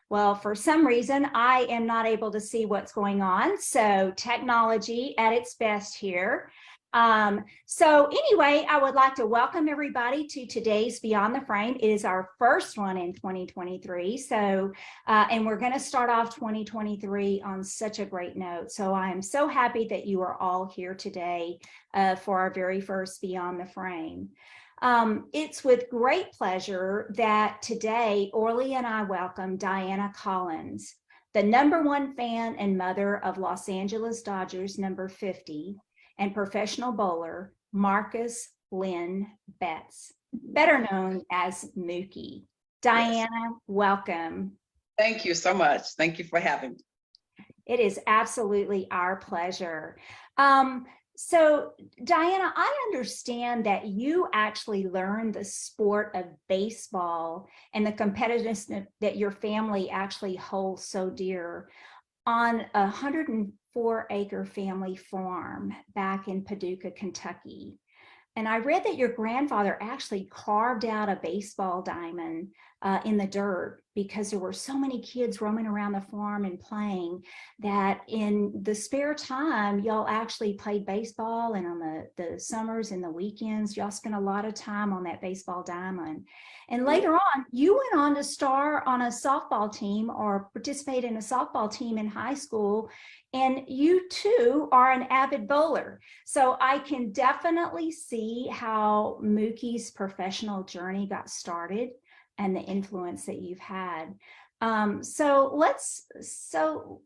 Well, for some reason, I am not able to see what's going on. So technology at its best here. So anyway, I would like to welcome everybody to today's Beyond the Frame. It is our first one in 2023. So, and we're going to start off 2023 on such a great note. So I am so happy that you are all here today for our very first Beyond the Frame. It's with great pleasure that today Orly and I welcome Diana Collins, the #1 fan and mother of Los Angeles Dodgers number 50 and professional bowler Marcus Lynn Betts, better known as Mookie. Diana, yes. Welcome. Thank you so much. Thank you for having me. It is absolutely our pleasure. So Diana, I understand that you actually learned the sport of baseball and the competitiveness that your family actually holds so dear on a 104-acre family farm back in Paducah, Kentucky. And I read that your grandfather actually carved out a baseball diamond in the dirt because there were so many kids roaming around the farm and playing that in the spare time, y'all actually played baseball, and on the summers and the weekends, y'all spent a lot of time on that baseball diamond. And later on, you went on to star on a softball team or participate in a softball team in high school. And you too are an avid bowler. So I can definitely see how Mookie's professional journey got started and the influence that you've had. So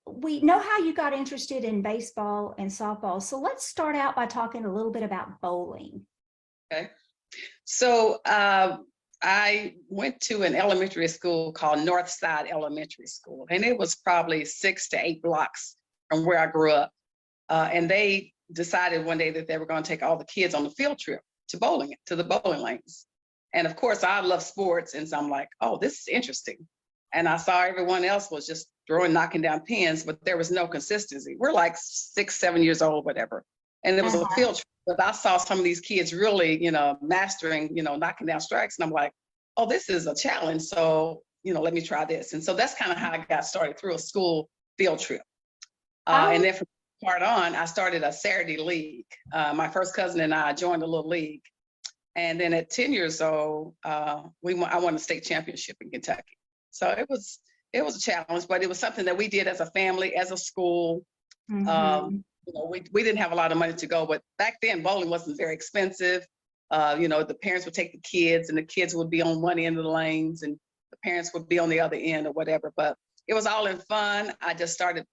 we know how you got interested in baseball and softball. So let's start out by talking a little bit about bowling. Okay. So I went to an elementary school called Northside Elementary School, and it was probably 6 to 8 blocks from where I grew up. And they decided one day that they were going to take all the kids on the field trip to bowling, to the bowling lanes. And of course, I love sports, and so I'm like, oh, this is interesting. And I saw everyone else was just knocking down pins, but there was no consistency. We're like 6, 7 years old, whatever. And it was a field trip, but I saw some of these kids really, mastering, knocking down strikes. And I'm like, oh, this is a challenge. So, let me try this. And so that's kind of how I got started, through a school field trip. And then from that part on, I started a Saturday league. My first cousin and I joined a little league. And then at 10 years old, I won a state championship in Kentucky. So it was a challenge, but it was something that we did as a family, as a school. Mm-hmm. We didn't have a lot of money to go, but back then bowling wasn't very expensive. The parents would take the kids, and the kids would be on one end of the lanes, and the parents would be on the other end or whatever. But it was all in fun. I just started,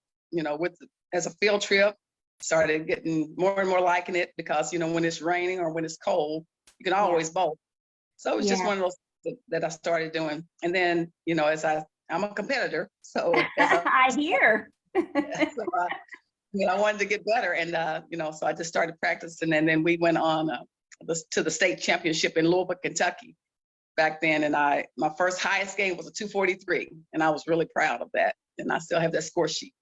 as a field trip, started getting more and more liking it because, when it's raining or when it's cold, you can always bowl. So it was just one of those that I started doing. And then, as I'm a competitor, so I hear. So I wanted to get better, and so I just started practicing, and then we went on to the state championship in Louisville, Kentucky back then. And my first highest game was a 243, and I was really proud of that. And I still have that score sheet,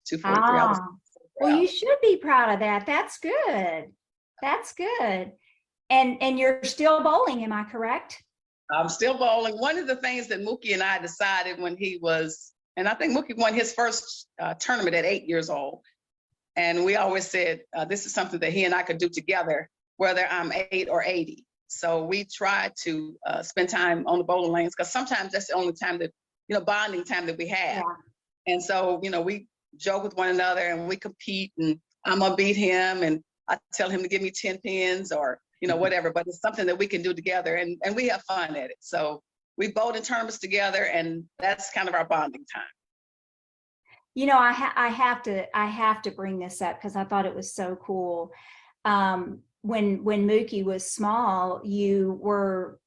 243. Well, you should be proud of that. That's good. That's good. And you're still bowling, am I correct? I'm still bowling. One of the things that Mookie and I decided when he was, and I think Mookie won his first tournament at 8 years old. And we always said, this is something that he and I could do together, whether I'm 8 or 80. So we try to spend time on the bowling lanes, because sometimes that's the only time that, bonding time that we have. Yeah. And so, we joke with one another and we compete, and I'm gonna beat him, and I tell him to give me 10 pins or, whatever, but it's something that we can do together, and we have fun at it. So we bowled in tournaments together, and that's kind of our bonding time. I have to bring this up because I thought it was so cool. When Mookie was small, you were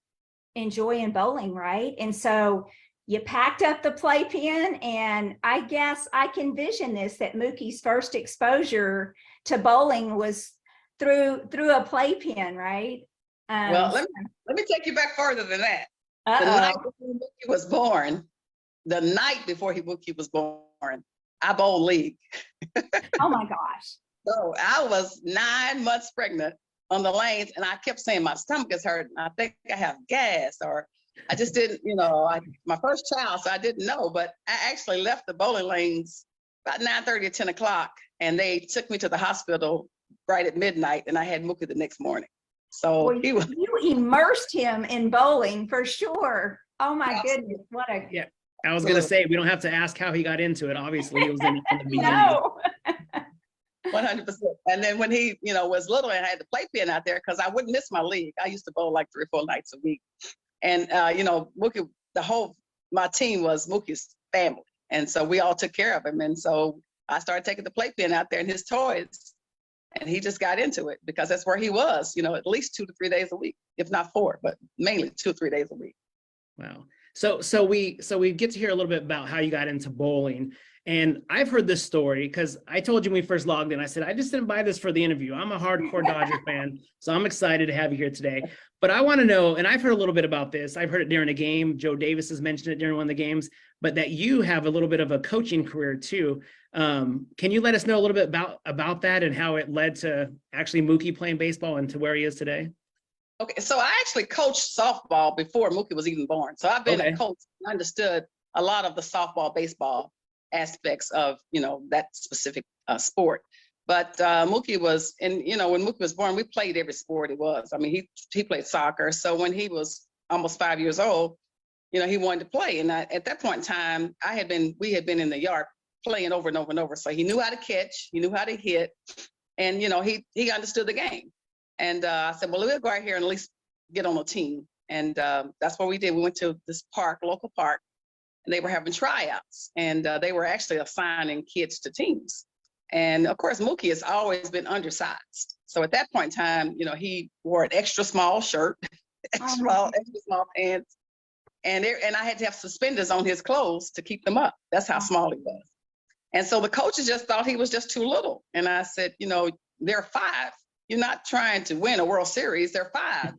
enjoying bowling, right? And so you packed up the playpen, and I guess I can vision this, that Mookie's first exposure to bowling was through a playpen, right? Well, let me take you back further than that. The night before Mookie was born, Mookie was born, I bowled league. Oh my gosh. So I was 9 months pregnant on the lanes, and I kept saying my stomach is hurting. I think I have gas, or I just didn't, my first child, so I didn't know, but I actually left the bowling lanes about 9:30 or 10 o'clock, and they took me to the hospital right at midnight, and I had Mookie the next morning. So Well, he was. you immersed him in bowling for sure. Oh my goodness, what a Yeah. I was going to say, we don't have to ask how he got into it. Obviously, it was in the beginning. no. 100%. And then when he, was little and I had the playpen out there, because I wouldn't miss my league. I used to bowl like 3 or 4 nights a week. And, Mookie, my team was Mookie's family. And so we all took care of him. And so I started taking the playpen out there and his toys. And he just got into it because that's where he was, at least 2 to 3 days a week, if not 4, but mainly 2 or 3 days a week. Wow. So we get to hear a little bit about how you got into bowling. And I've heard this story because I told you when we first logged in, I said, I just didn't buy this for the interview. I'm a hardcore Dodger fan, so I'm excited to have you here today. But I want to know, and I've heard a little bit about this. I've heard it during a game. Joe Davis has mentioned it during one of the games, but that you have a little bit of a coaching career too. Can you let us know a little bit about that and how it led to actually Mookie playing baseball and to where he is today? Okay, so I actually coached softball before Mookie was even born. So I've been a coach and understood a lot of the softball, baseball aspects of, that specific sport. But Mookie was, and, when Mookie was born, we played every sport it was. I mean, he played soccer. So when he was almost 5 years old, he wanted to play. And at that point in time, we had been in the yard playing over and over and over. So he knew how to catch, he knew how to hit, and, he understood the game. And I said, well, we'll go out here and at least get on a team. And that's what we did. We went to this local park, and they were having tryouts. And they were actually assigning kids to teams. And of course, Mookie has always been undersized. So at that point in time, he wore an extra small shirt, extra small pants. And I had to have suspenders on his clothes to keep them up. That's how small he was. And so the coaches just thought he was just too little. And I said, they're 5. You're not trying to win a World Series. They're 5.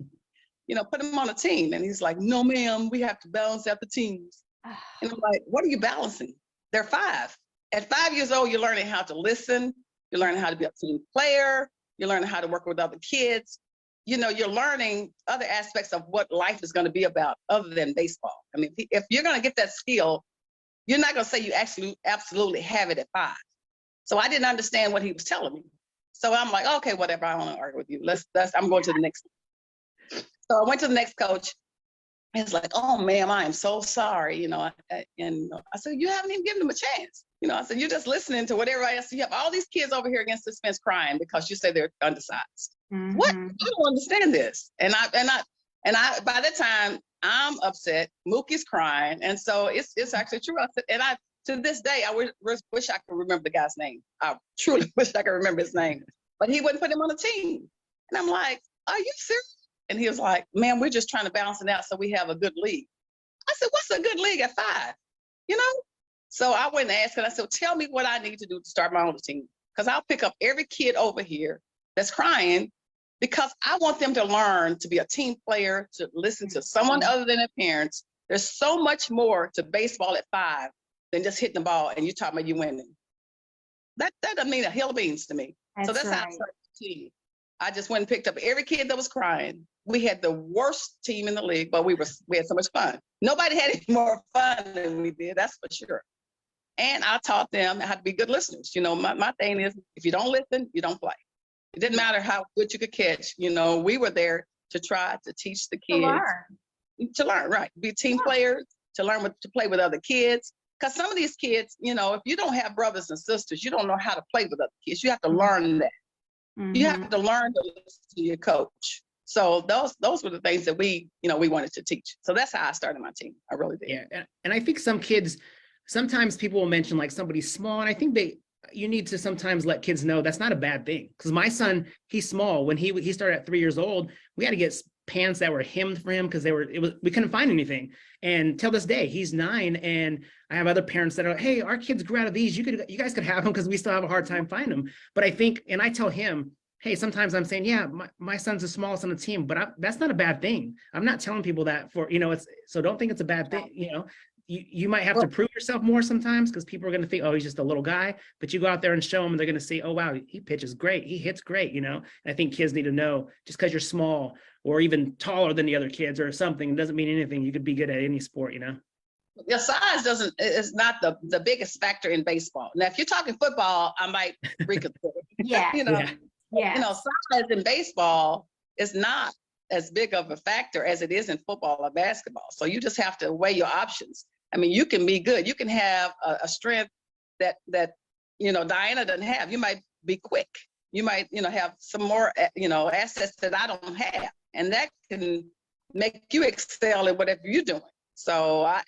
Put them on a team. And he's like, no, ma'am, we have to balance out the teams. And I'm like, what are you balancing? They're 5. At 5 years old, you're learning how to listen. You're learning how to be a team player. You're learning how to work with other kids. You're learning other aspects of what life is going to be about other than baseball. I mean, if you're going to get that skill, you're not going to say you absolutely have it at 5. So I didn't understand what he was telling me. So I'm like, okay, whatever. I don't want to argue with you. I'm going to the next. So I went to the next coach. And it's like, oh, ma'am, I am so sorry. And I said, you haven't even given them a chance. I said, you're just listening to what everybody else. You have all these kids over here against this fence crying because you say they're undersized. Mm-hmm. What? I don't understand this. And I by that time I'm upset. Mookie's crying, and so it's actually true. I said, and to this day I wish I could remember the guy's name. I truly wish I could remember his name, but he wouldn't put him on a team. And I'm like, are you serious? And he was like, man, we're just trying to balance it out so we have a good league. I said, what's a good league at 5? So I went and asked, and I said, tell me what I need to do to start my own team. Because I'll pick up every kid over here that's crying because I want them to learn to be a team player, to listen to someone other than their parents. There's so much more to baseball at 5 than just hitting the ball and you're talking about you winning. That doesn't mean a hill of beans to me. So that's how I started the team. I just went and picked up every kid that was crying. We had the worst team in the league, but we had so much fun. Nobody had any more fun than we did, that's for sure. And I taught them how to be good listeners. My thing is, if you don't listen, you don't play. It didn't matter how good you could catch. We were there to try to teach the kids. To learn, right. Be team players, to learn to play with other kids. Because some of these kids, if you don't have brothers and sisters, you don't know how to play with other kids. You have to learn that. Mm-hmm. You have to learn to listen to your coach. So those were the things that we wanted to teach. So that's how I started my team. I really did. Yeah, and I think some kids, sometimes people will mention like somebody's small, and I think you need to sometimes let kids know that's not a bad thing. Because my son, he's small. When he started at 3 years old, we had to get pants that were hemmed for him because we couldn't find anything. And till this day, he's 9, and I have other parents that are, hey, our kids grew out of these. You guys could have them because we still have a hard time finding them. But I think, and I tell him, hey, sometimes I'm saying, yeah, my son's the smallest on the team, but that's not a bad thing. I'm not telling people that so don't think it's a bad thing. You might have to prove yourself more sometimes because people are going to think, oh, he's just a little guy, but you go out there and show them, and they're going to say, oh, wow, he pitches great. He hits great. And I think kids need to know just because you're small or even taller than the other kids or something. It doesn't mean anything. You could be good at any sport, you know? Your size is not the biggest factor in baseball. Now, if you're talking football, I might reconsider. Yeah. you know, Yeah. Yeah. you know, size in baseball is not as big of a factor as it is in football or basketball. So you just have to weigh your options. I mean, you can be good. You can have a strength that Diana doesn't have. You might be quick. You might, have some more, assets that I don't have, and that can make you excel at whatever you're doing. So I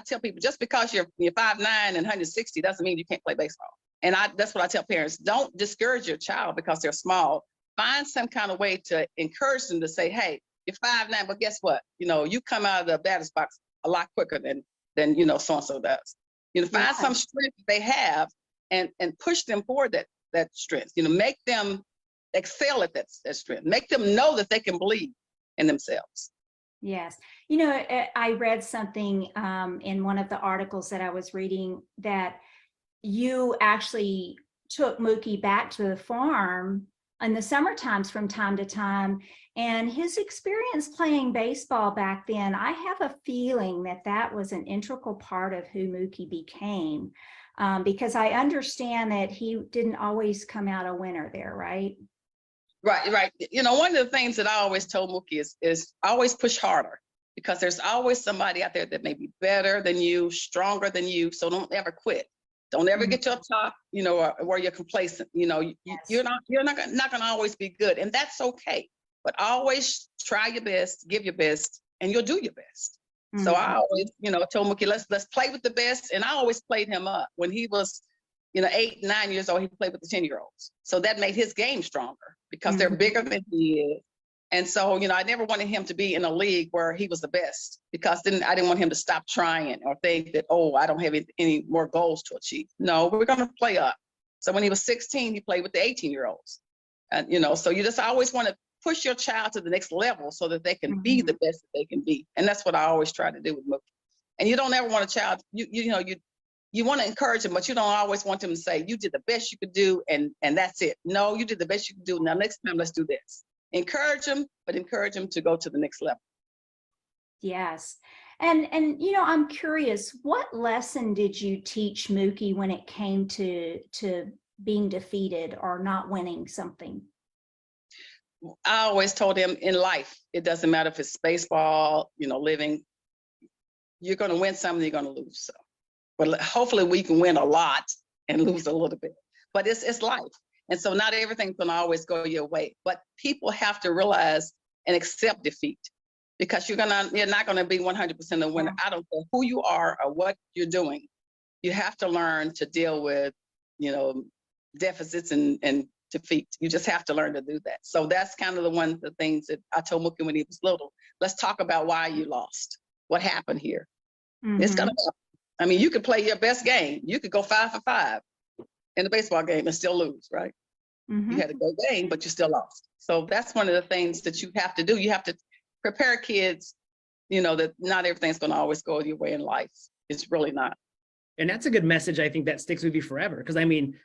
tell people, just because you're 5'9" and 160 doesn't mean you can't play baseball. And that's what I tell parents: don't discourage your child because they're small. Find some kind of way to encourage them to say, hey, you're 5'9", but guess what? You come out of the batter's box a lot quicker than so-and-so does. Find some strength they have and push them forward that strength. Make them excel at that strength. Make them know that they can believe in themselves. Yes. I read something in one of the articles that I was reading that you actually took Mookie back to the farm in the summer times from time to time, and his experience playing baseball back then, I have a feeling that was an integral part of who Mookie became, because I understand that he didn't always come out a winner there, right? Right. One of the things that I always told Mookie is always push harder, because there's always somebody out there that may be better than you, stronger than you. So don't ever quit. Don't ever get to a top, where you're complacent. Yes. You're not going to always be good, and that's okay. But always try your best, give your best, and you'll do your best. Mm-hmm. So I always, told Mookie, let's play with the best, and I always played him up. When he was, 8, 9 years old, he played with the 10-year-olds. So that made his game stronger because they're bigger than he is. And so, I never wanted him to be in a league where he was the best, because then I didn't want him to stop trying or think that, oh, I don't have any more goals to achieve. No, we're going to play up. So when he was 16, he played with the 18-year-olds. And, so you just always want to push your child to the next level so that they can be the best that they can be. And that's what I always try to do with Mookie. And you don't ever want a child, you want to encourage them, but you don't always want them to say, you did the best you could do, and that's it. No, you did the best you could do. Now, next time, let's do this. Encourage them, but encourage them to go to the next level. Yes. And I'm curious, what lesson did you teach Mookie when it came to being defeated or not winning something? I always told him, in life, it doesn't matter if it's baseball, living, you're going to win some, you're going to lose some. But hopefully we can win a lot and lose a little bit. But it's life. And so not everything's going to always go your way. But people have to realize and accept defeat, because you're not going to be 100% a winner. I don't care who you are or what you're doing. You have to learn to deal with, deficits and defeat. You just have to learn to do that. So that's kind of one of the things that I told Mookie when he was little. Let's talk about why you lost. What happened here? It's going to happen. I mean, you could play your best game. You could go 5 for 5 in the baseball game and still lose, right? You had a great game, but you still lost. So that's one of the things that you have to do. You have to prepare kids, that not everything's going to always go your way in life. It's really not. And that's a good message, I think, that sticks with you forever. Because I mean,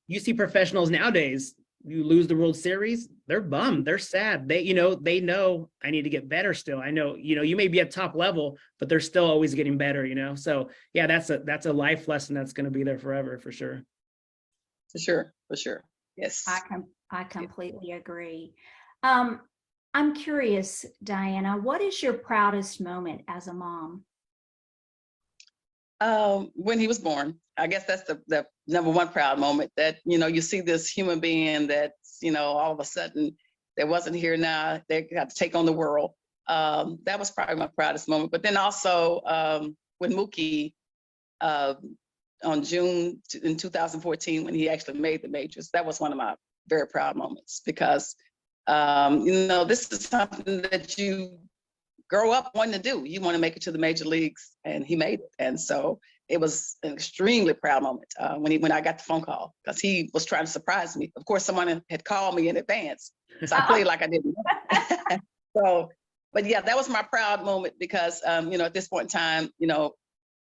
you see professionals nowadays, you lose the World Series, they're bummed, they're sad. They know I need to get better still. I know, you may be at top level, but they're still always getting better, So yeah, that's a life lesson that's going to be there forever, for sure. For sure. Yes. I completely agree. I'm curious, Diana, what is your proudest moment as a mom? When he was born. I guess that's the number one proud moment, that, you see this human being that's, all of a sudden that wasn't here now, they got to take on the world. That was probably my proudest moment. But then also when Mookie, on June in 2014, when he actually made the majors, that was one of my very proud moments, because, this is something that you grow up wanting to do. You want to make it to the major leagues, and he made it. And so it was an extremely proud moment when I got the phone call, because he was trying to surprise me. Of course, someone had called me in advance, so I played like I didn't know. So, but yeah, that was my proud moment, because, at this point in time,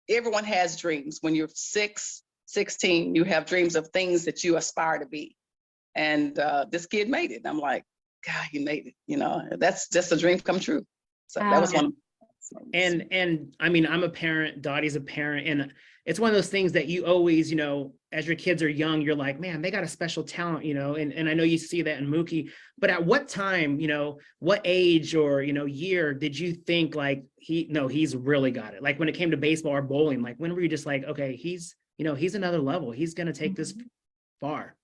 everyone has dreams. When you're 16, you have dreams of things that you aspire to be. And this kid made it. I'm like, God, he made it. That's just a dream come true. So that was one. And I mean, I'm a parent, Dottie's a parent, and it's one of those things that you always, as your kids are young, you're like, man, they got a special talent, and I know you see that in Mookie, but at what time, what age or, year did you think like, he's really got it? Like when it came to baseball or bowling, like when were you just like, okay, he's another level, he's going to take this far?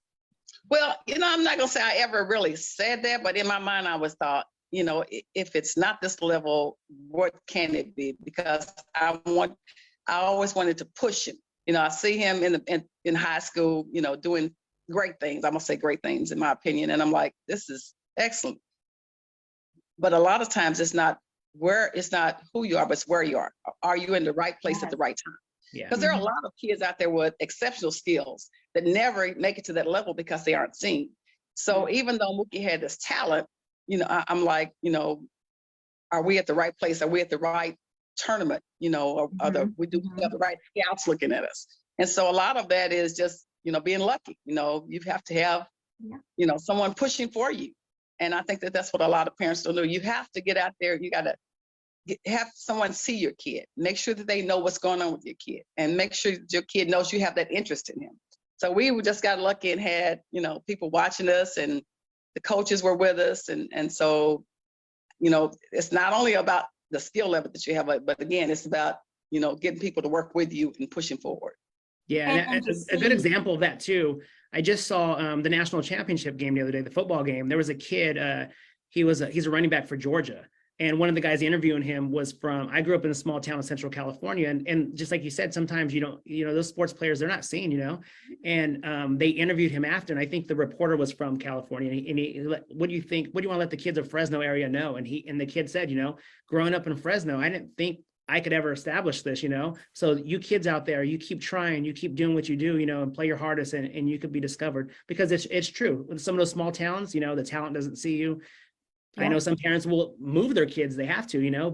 Well, I'm not going to say I ever really said that, but in my mind, I was thought, if it's not this level, what can it be? Because I always wanted to push him. I see him in high school, doing great things. I'm gonna say great things in my opinion. And I'm like, this is excellent. But a lot of times it's not who you are, but it's where you are. Are you in the right place at the right time? Yeah. Because there are a lot of kids out there with exceptional skills that never make it to that level because they aren't seen. So even though Mookie had this talent, I'm like, are we at the right place? Are we at the right tournament? We have the right scouts looking at us. And so a lot of that is just, being lucky. You have to have, someone pushing for you. And I think that's what a lot of parents don't know. You have to get out there. You got to have someone see your kid. Make sure that they know what's going on with your kid, and make sure that your kid knows you have that interest in him. So we just got lucky and had, people watching us, and the coaches were with us. And so, it's not only about the skill level that you have, but again, it's about, getting people to work with you and pushing forward. Yeah, and a good example of that too. I just saw the national championship game the other day, the football game. There was a kid, he's a running back for Georgia. And one of the guys interviewing him was I grew up in a small town in Central California. And just like you said, sometimes those sports players, they're not seen, and they interviewed him after. And I think the reporter was from California. And he what do you think? What do you want to let the kids of Fresno area know? And the kid said, growing up in Fresno, I didn't think I could ever establish this, So you kids out there, you keep trying, you keep doing what you do, and play your hardest, and you could be discovered, because it's true. With some of those small towns, the talent doesn't see you. Yeah. I know some parents will move their kids, they have to,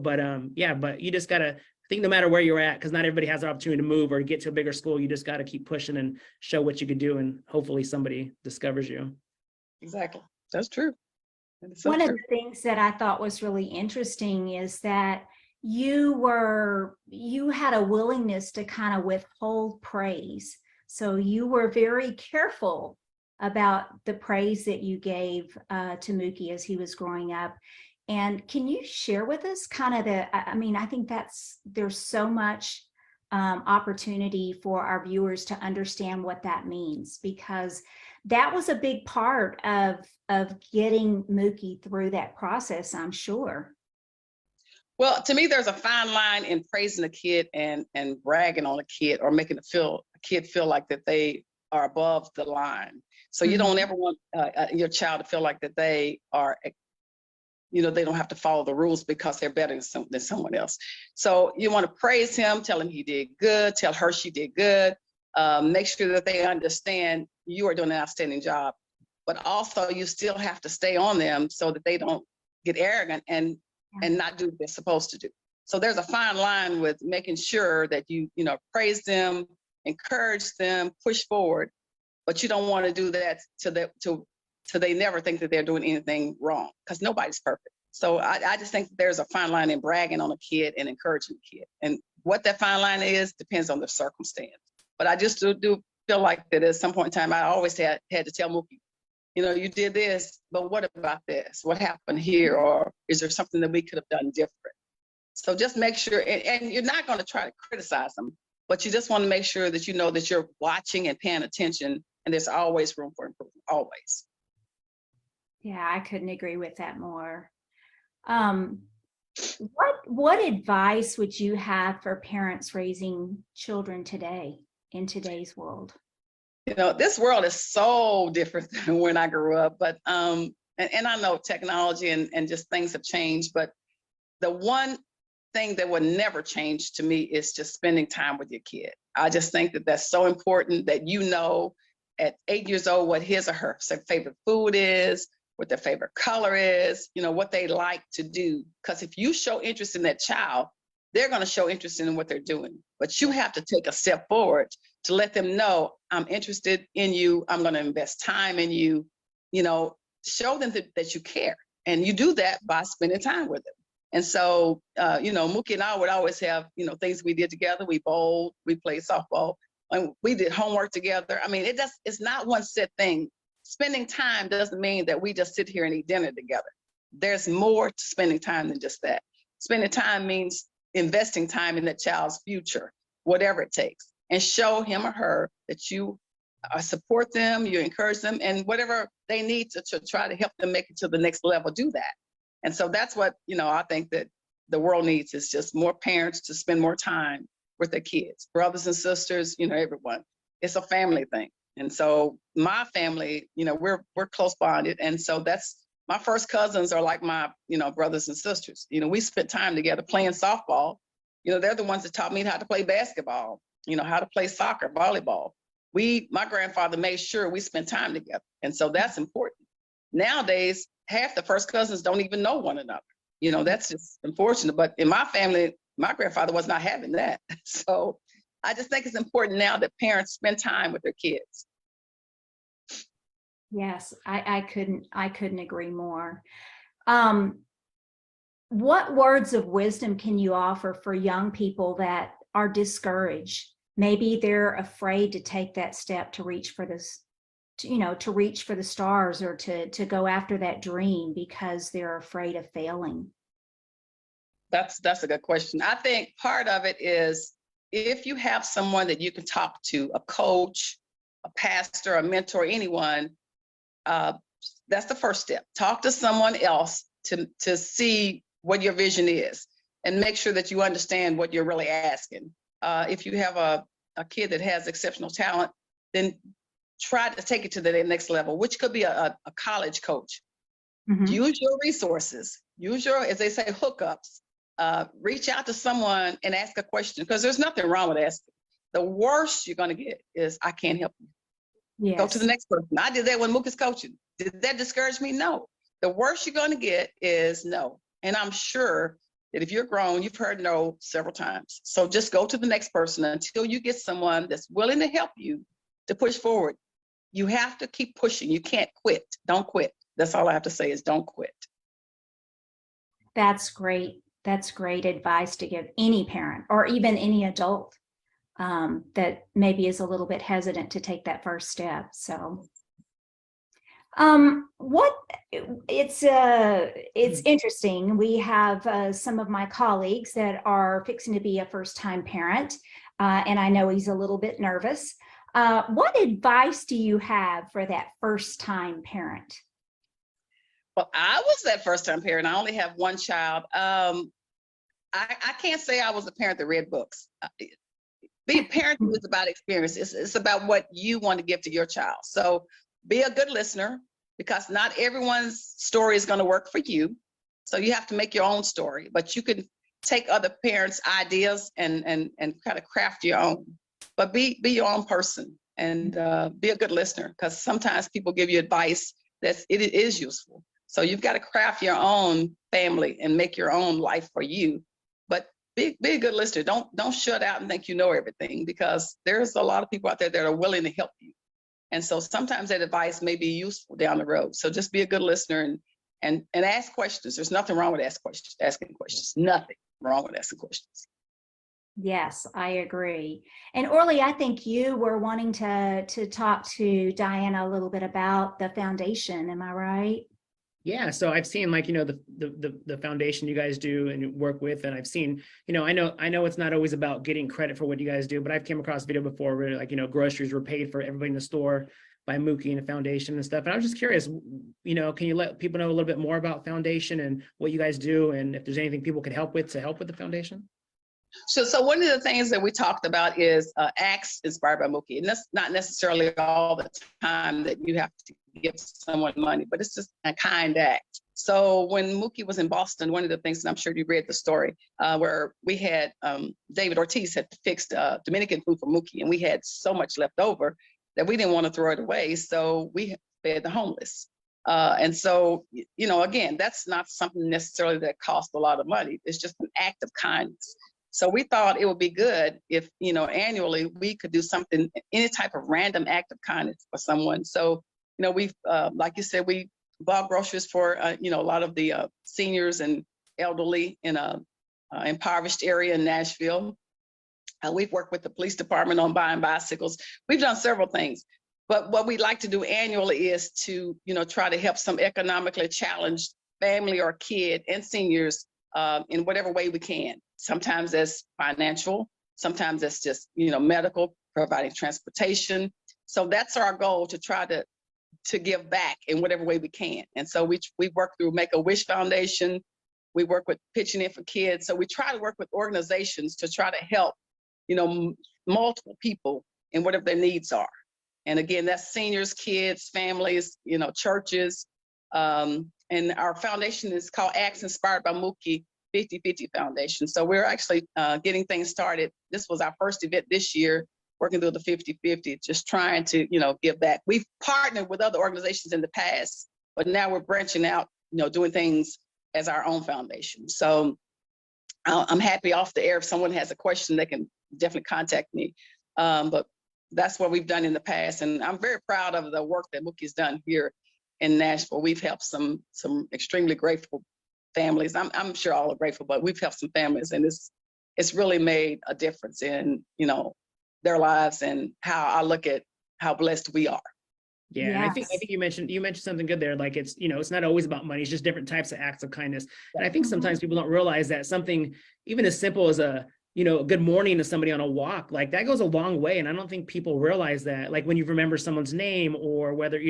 but you just gotta think, no matter where you're at, because not everybody has the opportunity to move or get to a bigger school. You just got to keep pushing and show what you could do, and hopefully somebody discovers you. Exactly. That's true. One of the things that I thought was really interesting is that you had a willingness to kind of withhold praise. So you were very careful about the praise that you gave to Mookie as he was growing up. And can you share with us kind of I think there's so much opportunity for our viewers to understand what that means, because that was a big part of getting Mookie through that process, I'm sure. Well, to me, there's a fine line in praising a kid and bragging on a kid, or making a kid feel like that they are above the line. So you don't ever want your child to feel like that they are, they don't have to follow the rules because they're better than someone else. So you want to praise him, tell him he did good, tell her she did good. Make sure that they understand you are doing an outstanding job, but also you still have to stay on them so that they don't get arrogant and not do what they're supposed to do. So there's a fine line with making sure that you praise them, encourage them, push forward, but you don't want to do that till they never think that they're doing anything wrong, because nobody's perfect. So I just think that there's a fine line in bragging on a kid and encouraging a kid. And what that fine line is depends on the circumstance. But I just do feel like that at some point in time, I always had to tell Mookie, you did this, but what about this? What happened here? Or is there something that we could have done different? So just make sure, and you're not going to try to criticize them, but you just want to make sure that that you're watching and paying attention, and there's always room for improvement, always. Yeah, I couldn't agree with that more. What advice would you have for parents raising children today, in today's world? This world is so different than when I grew up, but and I know technology and just things have changed, but the one thing that would never change to me is just spending time with your kid. I just think that that's so important, that at 8 years old what his or her favorite food is, what their favorite color is, what they like to do. Because if you show interest in that child, they're going to show interest in what they're doing. But you have to take a step forward to let them know, I'm interested in you. I'm going to invest time in you, show them that you care. And you do that by spending time with them. And so, Mookie and I would always have, things we did together. We bowled, we played softball, and we did homework together. I mean, it's not one set thing. Spending time doesn't mean that we just sit here and eat dinner together. There's more to spending time than just that. Spending time means investing time in that child's future, whatever it takes, and show him or her that you support them, you encourage them, and whatever they need to try to help them make it to the next level, do that. And so that's what, I think that the world needs, is just more parents to spend more time with their kids, brothers and sisters, everyone. It's a family thing. And so my family, we're close bonded. And so that's, my first cousins are like my, brothers and sisters. We spent time together playing softball. They're the ones that taught me how to play basketball, how to play soccer, volleyball. My grandfather made sure we spent time together. And so that's important. Nowadays, half the first cousins don't even know one another. That's just unfortunate. But in my family, my grandfather was not having that. So I just think it's important now that parents spend time with their kids. Yes, I couldn't agree more. What words of wisdom can you offer for young people that are discouraged? Maybe they're afraid to take that step to reach for this, to reach for the stars, or to go after that dream because they're afraid of failing. That's a good question. I think part of it is, if you have someone that you can talk to, a coach, a pastor, a mentor, anyone, that's the first step. Talk to someone else to see what your vision is, and make sure that you understand what you're really asking. If you have a kid that has exceptional talent, then try to take it to the next level, which could be a college coach. Mm-hmm. Use your resources. Use your, as they say, hookups. Reach out to someone and ask a question, because there's nothing wrong with asking. The worst you're going to get is, I can't help you. Yes. Go to the next person. I did that when Mookie's coaching. Did that discourage me? No. The worst you're going to get is no. And I'm sure that if you're grown, you've heard no several times. So just go to the next person until you get someone that's willing to help you to push forward. You have to keep pushing. You can't quit. Don't quit. That's all I have to say, is don't quit. That's great. That's great advice to give any parent, or even any adult that maybe is a little bit hesitant to take that first step. So it's interesting. We have some of my colleagues that are fixing to be a first-time parent, and I know he's a little bit nervous. What advice do you have for that first-time parent? Well, I was that first-time parent. I only have one child. I can't say I was a parent that read books. Being parenting is about experience. It's about what you want to give to your child. So be a good listener, because not everyone's story is going to work for you. So you have to make your own story, but you can take other parents' ideas and kind of craft your own. But be your own person, and be a good listener, because sometimes people give you advice that it is useful. So you've got to craft your own family and make your own life for you. But be a good listener. Don't shut out and think you know everything, because there's a lot of people out there that are willing to help you. And so sometimes that advice may be useful down the road. So just be a good listener and ask questions. There's nothing wrong with asking questions. Nothing wrong with asking questions. Yes, I agree. And Orly, I think you were wanting to talk to Diana a little bit about the foundation. Am I right? Yeah, so I've seen, like, the foundation you guys do and work with, and I've seen, I know it's not always about getting credit for what you guys do, but I've came across a video before where, like, groceries were paid for everybody in the store by Mookie and the foundation and stuff. And I was just curious, can you let people know a little bit more about foundation and what you guys do, and if there's anything people could help with the foundation? So one of the things that we talked about is acts inspired by Mookie. And that's not necessarily all the time that you have to give someone money, but it's just a kind act. So when Mookie was in Boston, one of the things, and I'm sure you read the story, where we had David Ortiz had fixed Dominican food for Mookie, and we had so much left over that we didn't want to throw it away. So we fed the homeless. And so, again, that's not something necessarily that costs a lot of money. It's just an act of kindness. So we thought it would be good if, annually we could do something, any type of random act of kindness for someone. So, we've, like you said, we bought groceries for, a lot of the seniors and elderly in a impoverished area in Nashville. We've worked with the police department on buying bicycles. We've done several things. But what we like to do annually is to, try to help some economically challenged family or kid and seniors in whatever way we can. Sometimes that's financial, sometimes that's just, medical, providing transportation. So that's our goal, to try to give back in whatever way we can. And so we work through Make-A-Wish Foundation. We work with Pitching In for Kids. So we try to work with organizations to try to help, multiple people in whatever their needs are. And again, that's seniors, kids, families, churches. And our foundation is called Acts Inspired by Mookie 50/50 Foundation. So we're actually getting things started. This was our first event this year, working through the 50/50, just trying to, give back. We've partnered with other organizations in the past, but now we're branching out, doing things as our own foundation. So I'm happy off the air. If someone has a question, they can definitely contact me. But that's what we've done in the past. And I'm very proud of the work that Mookie's done here in Nashville. We've helped some extremely grateful families. I'm sure all are grateful, but we've helped some families, and it's really made a difference in, their lives and how I look at how blessed we are. Yeah, and I think you mentioned something good there. Like it's not always about money. It's just different types of acts of kindness. And I think sometimes people don't realize that something even as simple as a good morning to somebody on a walk, like that goes a long way. And I don't think people realize that, like when you remember someone's name, or whether,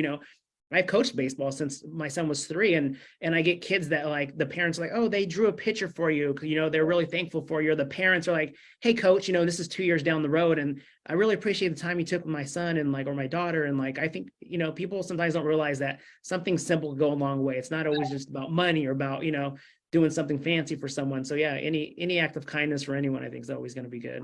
I've coached baseball since my son was 3, and I get kids that, like, the parents are like, oh, they drew a picture for you, they're really thankful for you. Or the parents are like, hey coach, this is 2 years down the road, and I really appreciate the time you took with my son and or my daughter. And I think, people sometimes don't realize that something simple can go a long way. It's not always just about money or about, doing something fancy for someone. So yeah, any act of kindness for anyone, I think, is always going to be good.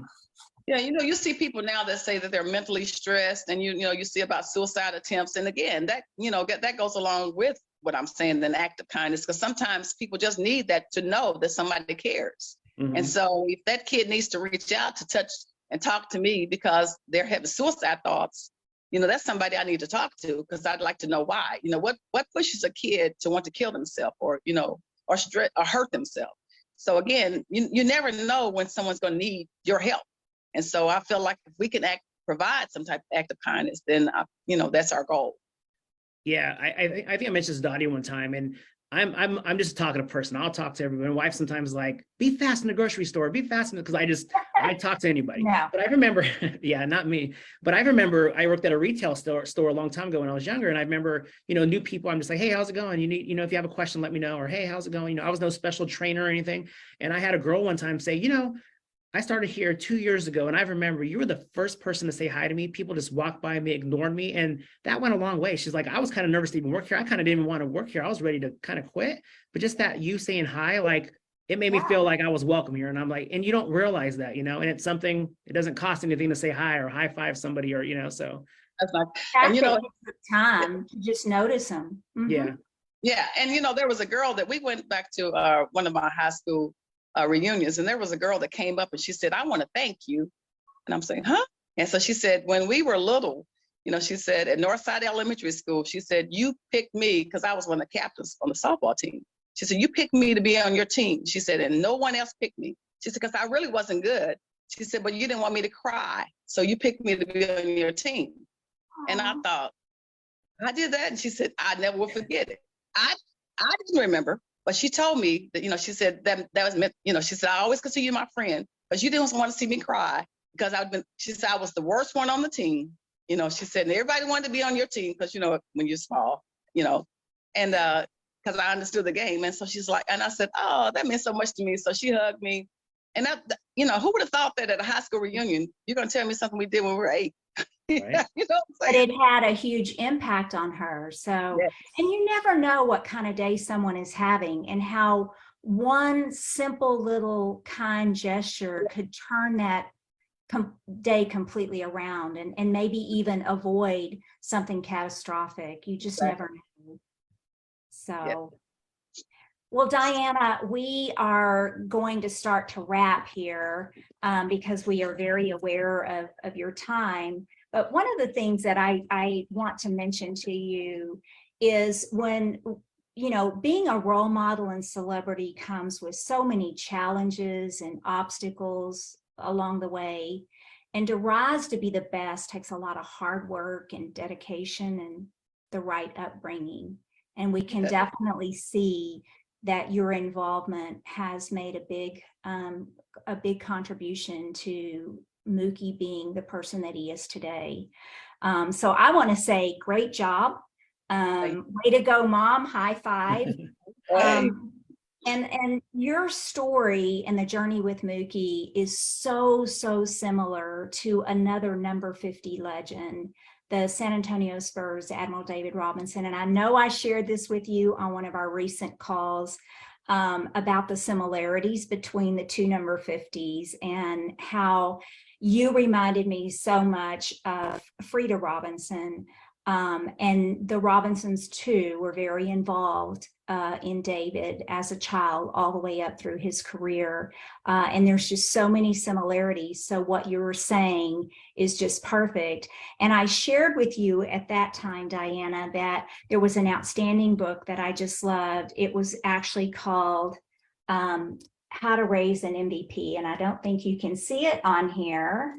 Yeah, you see people now that say that they're mentally stressed, and you see about suicide attempts. And again, that that goes along with what I'm saying, an act of kindness, because sometimes people just need that, to know that somebody cares. Mm-hmm. And so if that kid needs to reach out to touch and talk to me because they're having suicide thoughts, that's somebody I need to talk to, because I'd like to know why. What pushes a kid to want to kill themselves, or or stress or hurt themselves. So again, you never know when someone's going to need your help. And so I feel like if we can provide some type of act of kindness, then that's our goal. Yeah, I think I mentioned this to Dottie one time, and I'm just a talkative person. I'll talk to everybody. My wife sometimes like, be fast in the grocery store, be fast, because I talk to anybody. No. But I remember, yeah, not me. But I remember I worked at a retail store a long time ago when I was younger, and I remember, new people. I'm just like, hey, how's it going? You need, if you have a question, let me know. Or hey, how's it going? I was no special trainer or anything. And I had a girl one time say, I started here 2 years ago, and I remember you were the first person to say hi to me. People just walked by me, ignored me, and that went a long way. She's like, I was kind of nervous to even work here. I kind of didn't even want to work here. I was ready to kind of quit, but just that you saying hi, like, it made me feel like I was welcome here. And I'm like, and you don't realize that, and it's something, it doesn't cost anything to say hi or high five somebody, or, so. That's like, and time to just notice them. Mm-hmm. Yeah. Yeah. And, there was a girl that we went back to one of my high school reunions, and there was a girl that came up and she said, I want to thank you. And I'm saying, huh? And so she said, when we were little, she said at Northside Elementary School, she said, you picked me, because I was one of the captains on the softball team. She said, you picked me to be on your team. She said, and no one else picked me. She said, because I really wasn't good. She said, but you didn't want me to cry, so you picked me to be on your team. Aww. And I thought, I did that. And she said, I never will forget it. I didn't remember. But she told me that, she said that was meant, she said, I always consider you my friend, but you didn't want to see me cry, because she said, I was the worst one on the team. She said, and everybody wanted to be on your team, because, when you're small, and because I understood the game. And so she's like, and I said, oh, that meant so much to me. So she hugged me. And who would have thought that at a high school reunion, you're going to tell me something we did when we were 8? Right. But it had a huge impact on her. So, yes. And you never know what kind of day someone is having, and how one simple little kind gesture could turn that day completely around, and maybe even avoid something catastrophic. You just never know. So, well, Diana, we are going to start to wrap here because we are very aware of your time. But one of the things that I want to mention to you is when, you know, being a role model and celebrity comes with so many challenges and obstacles along the way. And to rise to be the best takes a lot of hard work and dedication and the right upbringing. And we can definitely see that your involvement has made a big contribution to Mookie being the person that he is today. So I want to say, great job. Way to go, Mom. High five. And your story and the journey with Mookie is so similar to another number 50 legend, the San Antonio Spurs, Admiral David Robinson. And I know I shared this with you on one of our recent calls about the similarities between the two number 50s and how you reminded me so much of Frida Robinson. And the Robinsons too were very involved in David as a child all the way up through his career. And there's just so many similarities. So what you were saying is just perfect. And I shared with you at that time, Diana, that there was an outstanding book that I just loved. It was actually called How to Raise an MVP. And I don't think you can see it on here.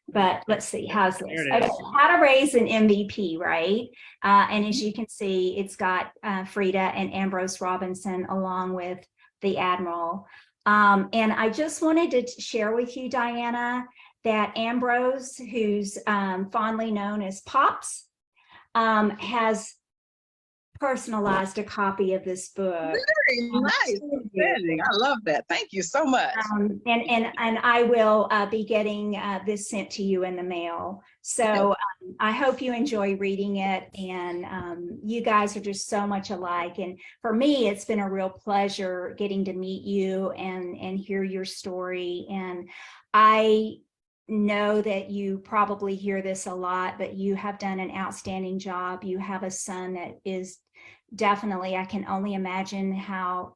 But let's see, how's this? Okay, How to Raise an MVP, right? And as you can see, it's got Frida and Ambrose Robinson along with the Admiral. And I just wanted to share with you, Diana, that Ambrose, who's fondly known as Pops, has personalized a copy of this book. Very nice. I love that. Thank you so much. And I will be getting this sent to you in the mail. So I hope you enjoy reading it. And you guys are just so much alike. And for me, it's been a real pleasure getting to meet you and hear your story. And I know that you probably hear this a lot, but you have done an outstanding job. You have a son that is definitely, I can only imagine how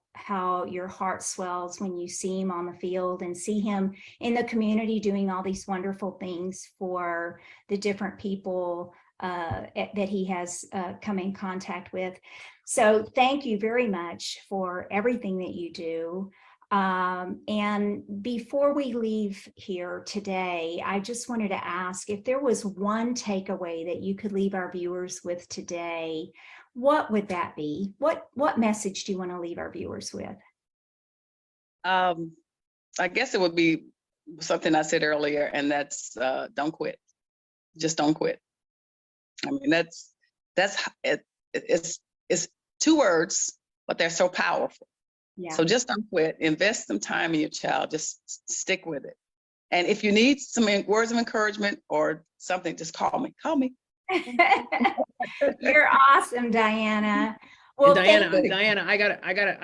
your heart swells when you see him on the field and see him in the community doing all these wonderful things for the different people that he has come in contact with. So thank you very much for everything that you do. And before we leave here today, I just wanted to ask if there was one takeaway that you could leave our viewers with today, what would that be? What message do you want to leave our viewers with? I guess it would be something I said earlier, and that's don't quit. Just don't quit. I mean, that's it. It's two words, but they're so powerful. Yeah. So just don't quit. Invest some time in your child. Just stick with it. And if you need some words of encouragement or something, just call me. Call me. You're awesome, Diana. Well, Diana, I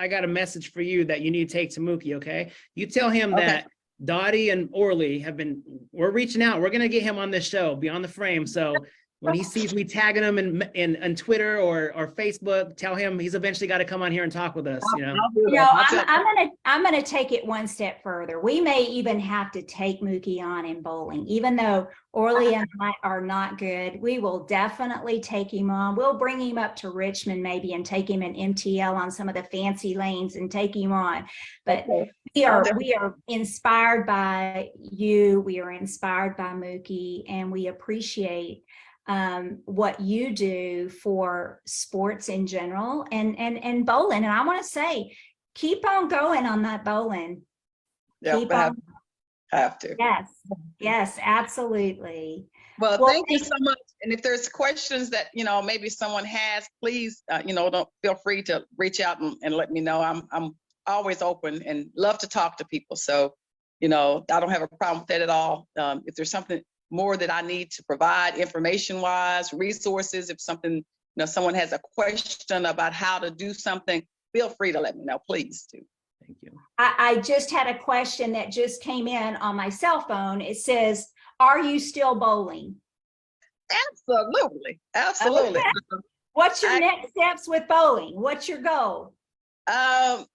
got a message for you that you need to take to Mookie. Okay, you tell him that Dottie and Orly we're reaching out. We're gonna get him on this show, Beyond the Frame. So when he sees me tagging him in Twitter or Facebook, tell him he's eventually got to come on here and talk with us. I'm gonna take it one step further. We may even have to take Mookie on in bowling, even though Orly and I are not good. We will definitely take him on. We'll bring him up to Richmond maybe and take him in MTL on some of the fancy lanes and take him on. But we are inspired by you. We are inspired by Mookie, and we appreciate what you do for sports in general and bowling. And I want to say, keep on going on that bowling. Yeah, have to. Yes, absolutely. Well, thank you so much. And if there's questions that, maybe someone has, please, don't feel free to reach out and let me know. I'm always open and love to talk to people. So, I don't have a problem with that at all. If there's something more that I need to provide information-wise, resources, if something, someone has a question about how to do something, feel free to let me know, please do. Thank you. I just had a question that just came in on my cell phone. It says, are you still bowling? Absolutely. Okay. What's your next steps with bowling? What's your goal? I've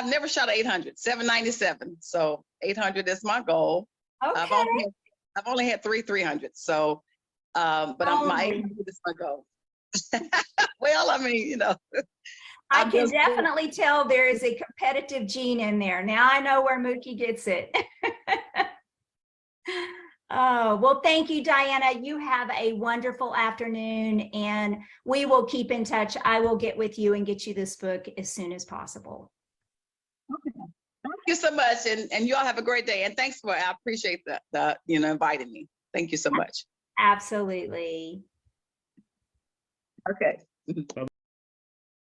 never shot 800, 797. So 800 is my goal. Okay. I've only had 3 300s. So, but my 800 is my goal. Well, I mean, you know, I I'm can just- definitely tell there is a competitive gene in there. Now I know where Mookie gets it. Oh, well, thank you, Diana. You have a wonderful afternoon, and we will keep in touch. I will get with you and get you this book as soon as possible. Thank you so much, and you all have a great day. And thanks for, I appreciate the inviting me. Thank you so much. Absolutely. Okay. Bye-bye.